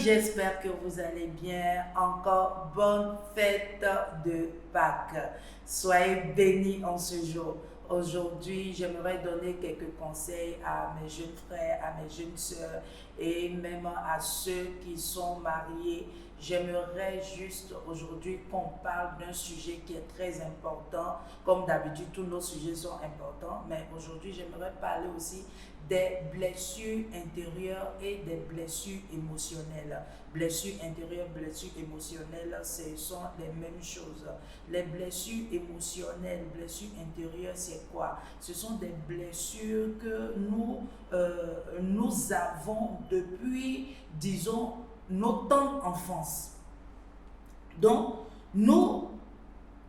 j'espère que vous allez bien. Encore bonne fête de Pâques. Soyez bénis en ce jour. Aujourd'hui, j'aimerais donner quelques conseils à mes jeunes frères, à mes jeunes sœurs et même à ceux qui sont mariés. J'aimerais juste aujourd'hui qu'on parle d'un sujet qui est très important. Comme d'habitude, tous nos sujets sont importants, mais aujourd'hui, j'aimerais parler aussi des blessures intérieures et des blessures émotionnelles. Blessures intérieures, blessures émotionnelles, ce sont les mêmes choses. Les blessures émotionnelles, blessures intérieures, c'est quoi? Ce sont des blessures que nous avons depuis, disons, nos temps d'enfance. Donc, nous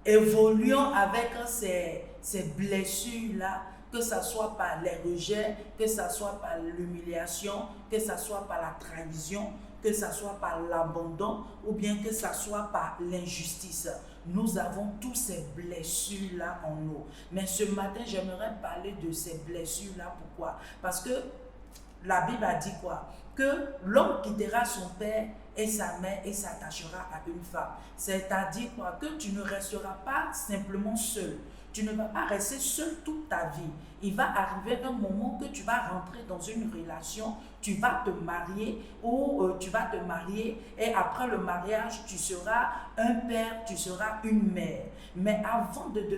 évoluons avec ces blessures-là, que ce soit par les rejets, que ce soit par l'humiliation, que ce soit par la trahison, que ce soit par l'abandon ou bien que ce soit par l'injustice. Nous avons tous ces blessures-là en nous. Mais ce matin, j'aimerais parler de ces blessures-là. Pourquoi? Parce que la Bible a dit quoi? Que l'homme quittera son père et sa mère et s'attachera à une femme. C'est-à-dire quoi? Que tu ne resteras pas simplement seul. Tu ne vas pas rester seul toute ta vie. Il va arriver un moment que tu vas rentrer dans une relation, tu vas te marier et après le mariage, tu seras un père, tu seras une mère. Mais avant de te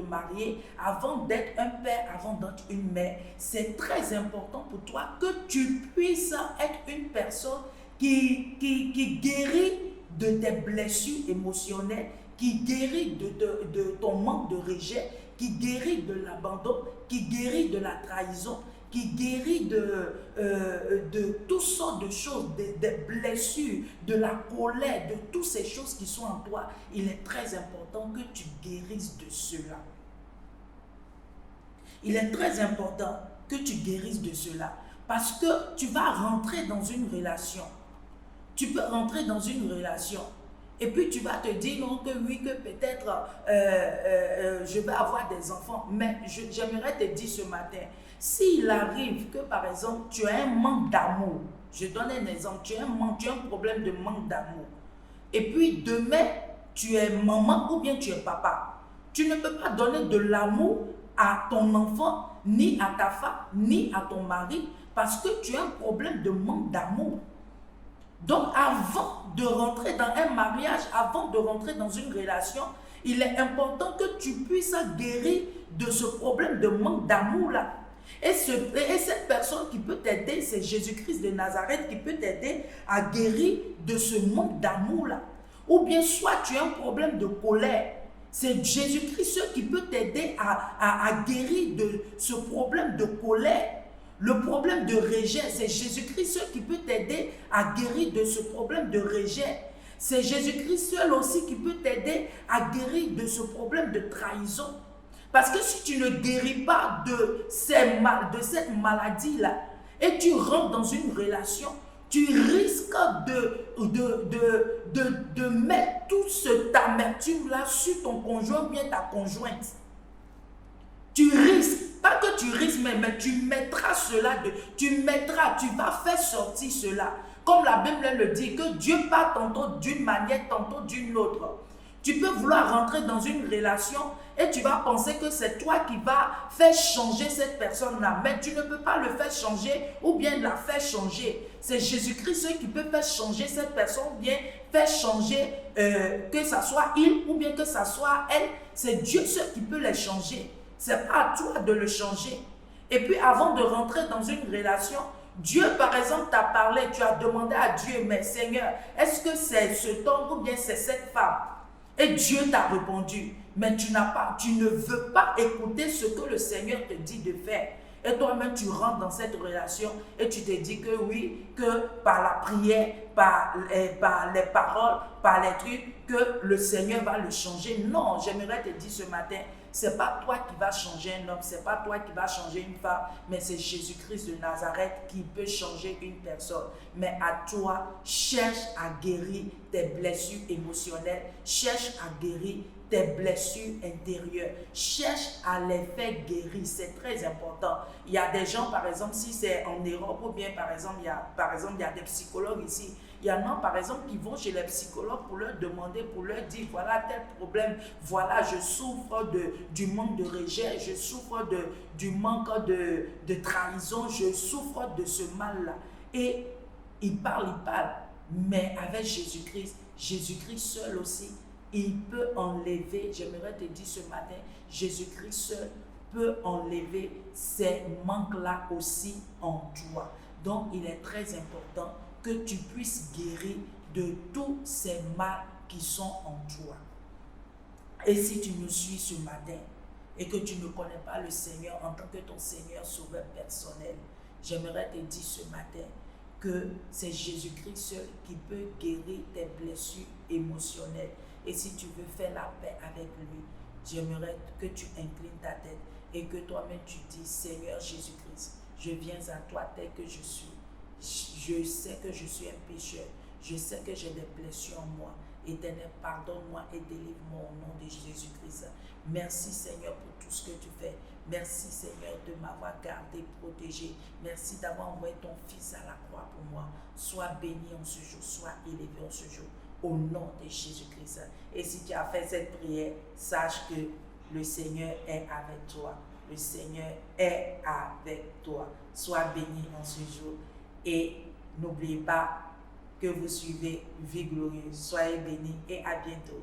marier, avant d'être un père, avant d'être une mère, c'est très important pour toi que tu puisses être une personne qui guérit de tes blessures émotionnelles, qui guérit de ton manque de rejet, qui guérit de l'abandon, qui guérit de la trahison, qui guérit de toutes sortes de choses, des blessures, de la colère, de toutes ces choses qui sont en toi. Il est très important que tu guérisses de cela. Il est très important que tu guérisses de cela parce que tu vas rentrer dans une relation. Tu peux rentrer dans une relation. Et puis tu vas te dire non, que oui, que peut-être je vais avoir des enfants. Mais j'aimerais te dire ce matin, s'il arrive que par exemple tu as un manque d'amour, je donne un exemple, tu as un problème de manque d'amour. Et puis demain, tu es maman ou bien tu es papa. Tu ne peux pas donner de l'amour à ton enfant, ni à ta femme, ni à ton mari, parce que tu as un problème de manque d'amour. Donc, avant de rentrer dans un mariage, avant de rentrer dans une relation, il est important que tu puisses guérir de ce problème de manque d'amour-là. Et cette personne qui peut t'aider, c'est Jésus-Christ de Nazareth qui peut t'aider à guérir de ce manque d'amour-là. Ou bien soit tu as un problème de colère. C'est Jésus-Christ qui peut t'aider à guérir de ce problème de colère. Le problème de rejet, c'est Jésus-Christ qui peut t'aider à guérir de ce problème de rejet. C'est Jésus-Christ seul aussi qui peut t'aider à guérir de ce problème de trahison. Parce que si tu ne guéris pas de cette maladie-là et tu rentres dans une relation, tu risques de mettre toute cette amertume-là sur ton conjoint ou bien ta conjointe. Tu risques, pas que tu risques, mais tu mettras cela, tu vas faire sortir cela. Comme la Bible le dit, que Dieu parle tantôt d'une manière, tantôt d'une autre. Tu peux vouloir rentrer dans une relation et tu vas penser que c'est toi qui vas faire changer cette personne-là. Mais tu ne peux pas le faire changer ou bien la faire changer. C'est Jésus-Christ qui peut faire changer cette personne ou bien faire changer que ça soit il ou bien que ça soit elle. C'est Dieu seul qui peut les changer. Ce n'est pas à toi de le changer. Et puis avant de rentrer dans une relation, Dieu par exemple t'a parlé, tu as demandé à Dieu, mais Seigneur, est-ce que c'est cet homme ou bien c'est cette femme? Et Dieu t'a répondu, mais tu ne veux pas écouter ce que le Seigneur te dit de faire. Et toi-même, tu rentres dans cette relation et tu te dis que oui, que par la prière, par les paroles, par les trucs, que le Seigneur va le changer. Non, j'aimerais te dire ce matin, c'est pas toi qui vas changer un homme, c'est pas toi qui vas changer une femme, mais c'est Jésus-Christ de Nazareth qui peut changer une personne. Mais à toi, cherche à guérir tes blessures émotionnelles, cherche à guérir tes blessures intérieures. Cherche à les faire guérir, c'est très important. Il y a des gens, par exemple, si c'est en Europe ou bien par exemple, il y a des psychologues ici. Il y en a, par exemple, qui vont chez les psychologues pour leur demander, pour leur dire, voilà tel problème, voilà, je souffre du manque de rejet, je souffre du manque de trahison, je souffre de ce mal-là. Et il parle, mais avec Jésus-Christ, Jésus-Christ seul aussi, il peut enlever, j'aimerais te dire ce matin, Jésus-Christ seul peut enlever ces manques-là aussi en toi. Donc, il est très important que tu puisses guérir de tous ces mal qui sont en toi. Et si tu me suis ce matin et que tu ne connais pas le Seigneur en tant que ton Seigneur sauveur personnel, j'aimerais te dire ce matin que c'est Jésus-Christ seul qui peut guérir tes blessures émotionnelles. Et si tu veux faire la paix avec lui, j'aimerais que tu inclines ta tête et que toi-même tu dis, Seigneur Jésus-Christ, je viens à toi tel que je suis. Je sais que je suis un pécheur. Je sais que j'ai des blessures en moi. Éternel, pardonne-moi et délivre-moi au nom de Jésus-Christ. Merci Seigneur pour tout ce que tu fais. Merci Seigneur de m'avoir gardé, protégé. Merci d'avoir envoyé ton Fils à la croix pour moi. Sois béni en ce jour, sois élevé en ce jour. Au nom de Jésus-Christ. Et si tu as fait cette prière, sache que le Seigneur est avec toi. Le Seigneur est avec toi. Sois béni en ce jour. Et n'oubliez pas que vous suivez Vie Glorieuse. Soyez bénis et à bientôt.